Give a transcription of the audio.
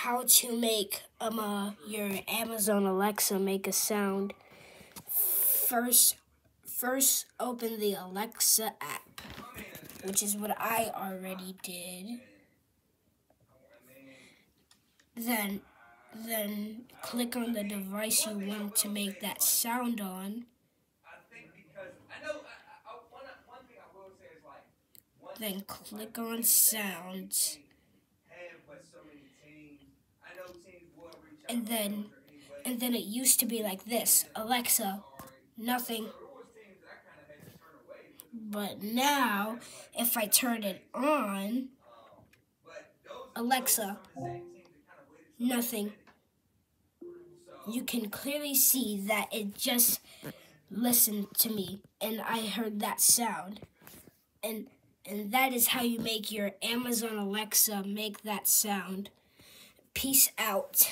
how to make your Amazon Alexa make a sound. First open the Alexa app, which is what I already did. Then click on the device you want to make that sound on. Then click on sounds. And then it used to be like this: Alexa, nothing. But now, if I turn it on, Alexa, nothing. You can clearly see that it just listened to me, and I heard that sound. And that is how you make your Amazon Alexa make that sound. Peace out.